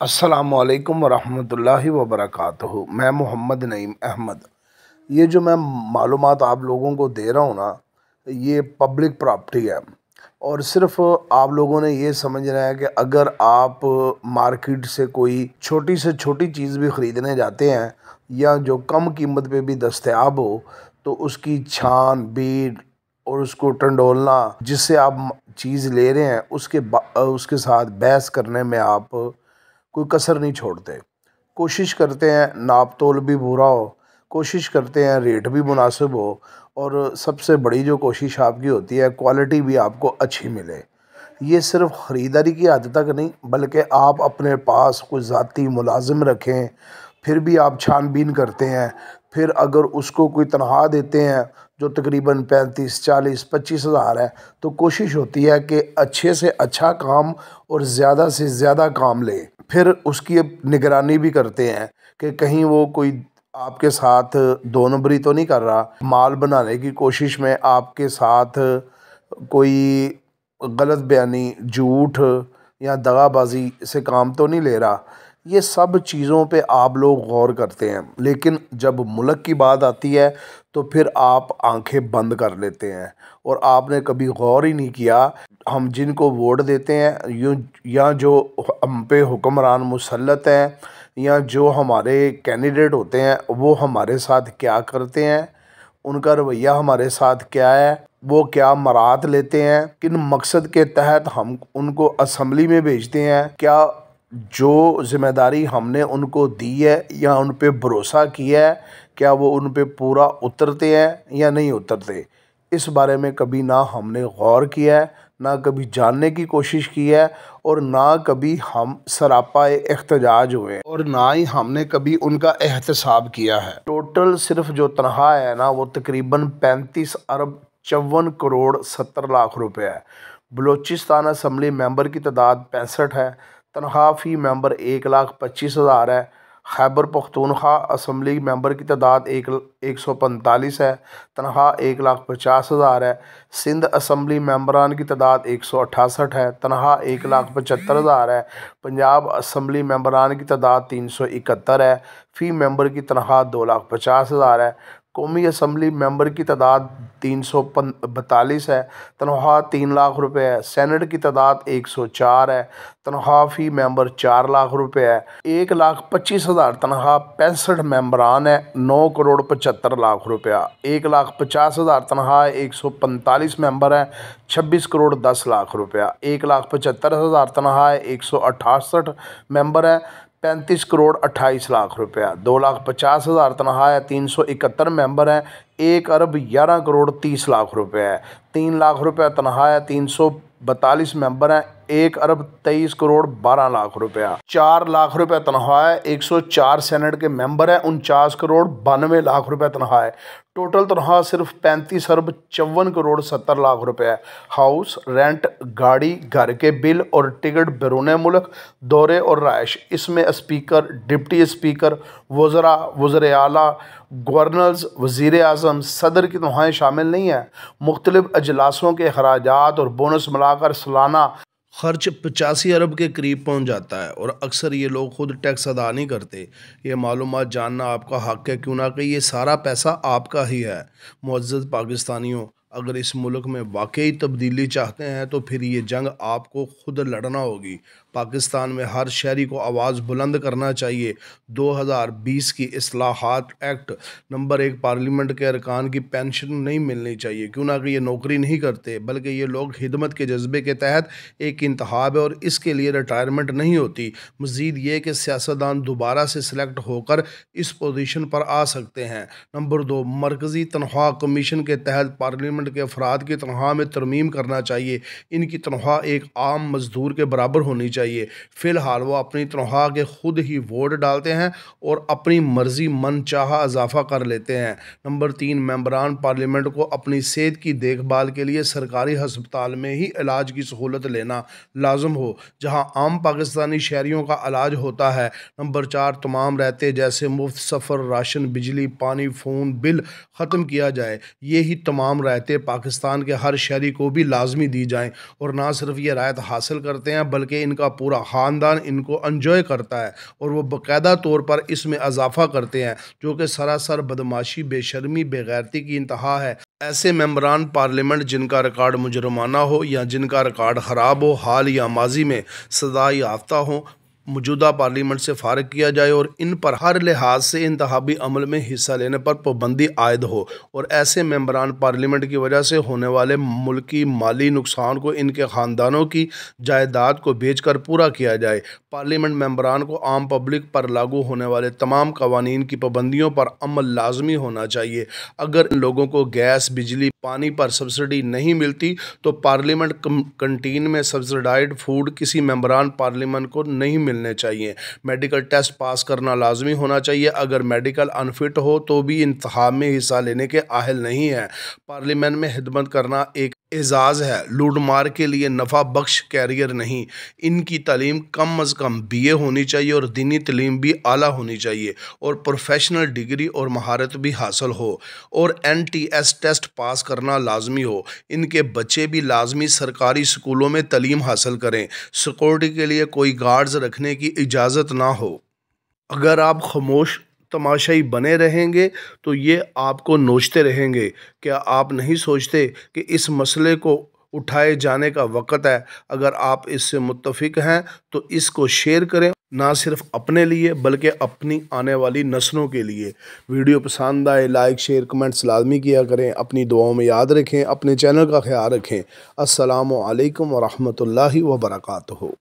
अस्सलामुअलैकुम वरहमतुल्लाहि वबरकातुहू। मैं मोहम्मद नईम अहमद। ये जो मैं मालूमात आप लोगों को दे रहा हूँ ना, ये पब्लिक प्रॉपर्टी है और सिर्फ आप लोगों ने ये समझना है कि अगर आप मार्केट से कोई छोटी से छोटी चीज़ भी ख़रीदने जाते हैं या जो कम कीमत पे भी दस्तयाब हो, तो उसकी छान बीन और उसको टंडोलना, जिससे आप चीज़ ले रहे हैं उसके साथ बहस करने में आप कोई कसर नहीं छोड़ते। कोशिश करते हैं नाप तोल भी पूरा हो, कोशिश करते हैं रेट भी मुनासिब हो, और सबसे बड़ी जो कोशिश आपकी होती है क्वालिटी भी आपको अच्छी मिले। ये सिर्फ ख़रीदारी की हद तक नहीं, बल्कि आप अपने पास कोई ज़ाती मुलाजिम रखें, फिर भी आप छानबीन करते हैं। फिर अगर उसको कोई तनख्वाह देते हैं जो तकरीबन 35, 40, 25 हज़ार है, तो कोशिश होती है कि अच्छे से अच्छा काम और ज़्यादा से ज़्यादा काम ले। फिर उसकी निगरानी भी करते हैं कि कहीं वो कोई आपके साथ दो नंबरी तो नहीं कर रहा, माल बनाने की कोशिश में आपके साथ कोई गलत बयानी, झूठ या दगाबाजी से काम तो नहीं ले रहा। ये सब चीज़ों पे आप लोग गौर करते हैं, लेकिन जब मुल्क की बात आती है तो फिर आप आंखें बंद कर लेते हैं और आपने कभी गौर ही नहीं किया हम जिनको वोट देते हैं यूँ या जो हम पे हुक्मरान मुसल्लत हैं या जो हमारे कैंडिडेट होते हैं वो हमारे साथ क्या करते हैं, उनका रवैया हमारे साथ क्या है, वो क्या मराहत लेते हैं, किन मकसद के तहत हम उनको असम्बली में भेजते हैं, क्या जो ज़िम्मेदारी हमने उनको दी है या उन पे भरोसा किया है, क्या वो उन पे पूरा उतरते हैं या नहीं उतरते। इस बारे में कभी ना हमने गौर किया है, ना कभी जानने की कोशिश की है, और ना कभी हम सरापा एहतजाज हुए और ना ही हमने कभी उनका एहतसाब किया है। टोटल सिर्फ जो तनख्वाह है ना, वो तकरीबन 35 अरब 54 करोड़ 70 लाख रुपए है। बलूचिस्तान असम्बली मेंबर की तादाद 65 है। तनख्वाह फ़ी मेंबर 1,25,000 है। खैबर पख्तूनख्वा असम्बली मेंबर की तादाद 145 है। तनख्वाह 1,50,000 है। सिंध असम्बली मेंबरान की तादाद 168 है। तनख्वाह 1,75,000 है। पंजाब असम्बली मेंबरान की तादाद 371 है। फ़ी मेंबर की तनख्वाह 2,50,000 है। कौमी असम्बली मेंबर की तादाद 342 है। तनख्वाह 3 लाख रुपए है। सेनेट की तादाद 104 है। तनख्वाह फ़ी मेंबर 4 लाख रुपए है। 1,25,000 तनख्वाह 65 मेंबरान है। 9 करोड़ 75 लाख रुपया। 1,50,000 तनख्वाह 145 मेंबर हैं। 26 करोड़ 10 लाख रुपया। 1,75,000 तनख्वाह 168 मेंबर हैं। 35 करोड़ 28 लाख रुपया। 2,50,000 तनख्वाह है। 371 मेंबर हैं। 1 अरब 11 करोड़ 30 लाख रुपए है। 3 लाख रुपया तनख्वाह है। 342 मेंबर हैं। 1 अरब 23 करोड़ 12 लाख रुपया। 4 लाख रुपया तनख्वाह है। 104 सेनेट के मेंबर हैं। 49 करोड़ 92 लाख रुपया तनख्वाह है। टोटल तनख्वाह सिर्फ 35 अरब 54 करोड़ 70 लाख रुपए है। हाउस रेंट, गाड़ी, घर के बिल और टिकट, बैरून मुल्क दौरे और राइश, इसमें स्पीकर, डिप्टी स्पीकर, वज़रा, वज़ीर आला, गवर्नर्स, वज़ीर आज़म, सदर की तनख्वाहें शामिल नहीं हैं। मुख्तलिफ अजलासों के अखराजात और बोनस मिलाकर सालाना खर्च 85 अरब के करीब पहुंच जाता है, और अक्सर ये लोग खुद टैक्स अदा नहीं करते। ये मालूमात जानना आपका हक़ है, क्यों ना कि ये सारा पैसा आपका ही है। मुअज़्ज़ज़ पाकिस्तानियों, अगर इस मुल्क में वाकई तब्दीली चाहते हैं तो फिर ये जंग आपको खुद लड़ना होगी। पाकिस्तान में हर शहरी को आवाज़ बुलंद करना चाहिए। 2020 की इस्लाहात एक्ट नंबर 1 पार्लियामेंट के अरकान की पेंशन नहीं मिलनी चाहिए, क्यों ना कि ये नौकरी नहीं करते, बल्कि ये लोग खिदमत के जज्बे के तहत एक इंतखाब है और इसके लिए रिटायरमेंट नहीं होती। मज़ीद ये कि सियासतदान दोबारा से सिलेक्ट होकर इस पोजीशन पर आ सकते हैं। नंबर 2, मरकज़ी तनख्वाह कमीशन के तहत पार्लियामेंट के अफराद की तनख्वाह में तरमीम करना चाहिए। इनकी तनख्वाह एक आम मजदूर के बराबर होनी चाहिए। फ़िलहाल वो अपनी तनख्वाह के खुद ही वोट डालते हैं और अपनी मर्ज़ी मनचाहा इजाफा कर लेते हैं। नंबर 3, मेंबरान पार्लियामेंट को अपनी सेहत की देखभाल के लिए सरकारी हस्पताल में ही इलाज की सहूलत लेना लाजम हो, जहां आम पाकिस्तानी शहरियों का इलाज होता है। नंबर 4, तमाम रहते जैसे मुफ्त सफ़र, राशन, बिजली, पानी, फ़ोन बिल ख़त्म किया जाए। ये ही तमाम रायतें पाकिस्तान के हर शहरी को भी लाजमी दी जाएँ, और ना सिर्फ ये रायत हासिल करते हैं बल्कि इनका का पूरा ख़ानदान इनको एंजॉय करता है और वो बाकायदा तौर पर इसमें इजाफ़ा करते हैं, जो कि सरासर बदमाशी, बेशर्मी, बेगैरती की इंतहा है। ऐसे मेंबरान पार्लियामेंट जिनका रिकॉर्ड मुजरमाना हो या जिनका रिकॉर्ड ख़राब हो, हाल या माजी में सज़ा याफ्ता हो, मौजूदा पार्लियामेंट से फ़ारिग किया जाए और इन पर हर लिहाज से इंतखाबी अमल में हिस्सा लेने पर पाबंदी आयद हो और ऐसे मेंबरान पार्लियामेंट की वजह से होने वाले मुल्की माली नुकसान को इनके ख़ानदानों की जायदाद को बेच कर पूरा किया जाए। पार्लियामेंट मेंबरान को आम पब्लिक पर लागू होने वाले तमाम कवानीन की पाबंदियों पर अमल लाजमी होना चाहिए। अगर इन लोगों को गैस, बिजली, पानी पर सब्सिडी नहीं मिलती तो पार्लियामेंट कंटीन में सब्सिडाइज्ड फूड किसी मेंबरान पार्लियामेंट को नहीं मिलने चाहिए। मेडिकल टेस्ट पास करना लाजमी होना चाहिए। अगर मेडिकल अनफिट हो तो भी इंतखाब में हिस्सा लेने के अहल नहीं है। पार्लियामेंट में खिदमत करना एक एजाज़ है, लूट मार के लिए नफ़ा बख्श कैरियर नहीं। इनकी तालीम कम अज़ कम BA होनी चाहिए और दीनी तालीम भी आला होनी चाहिए और प्रोफेशनल डिग्री और महारत भी हासिल हो और NTS टेस्ट पास करना लाजमी हो। इनके बच्चे भी लाजमी सरकारी स्कूलों में तालीम हासिल करें। सिक्योरिटी के लिए कोई गार्ड्स रखने की इजाज़त ना हो। अगर आप खामोश तमाशाई बने रहेंगे तो ये आपको नोचते रहेंगे। क्या आप नहीं सोचते कि इस मसले को उठाए जाने का वक़्त है? अगर आप इससे मुत्तफ़िक हैं तो इसको शेयर करें, ना सिर्फ अपने लिए बल्कि अपनी आने वाली नस्लों के लिए। वीडियो पसंद आए लाइक, शेयर, कमेंट्स लाजमी किया करें। अपनी दुआओं में याद रखें, अपने चैनल का ख्याल रखें। अस्सलामु अलैकुम व रहमतुल्लाहि व बरकातुहू।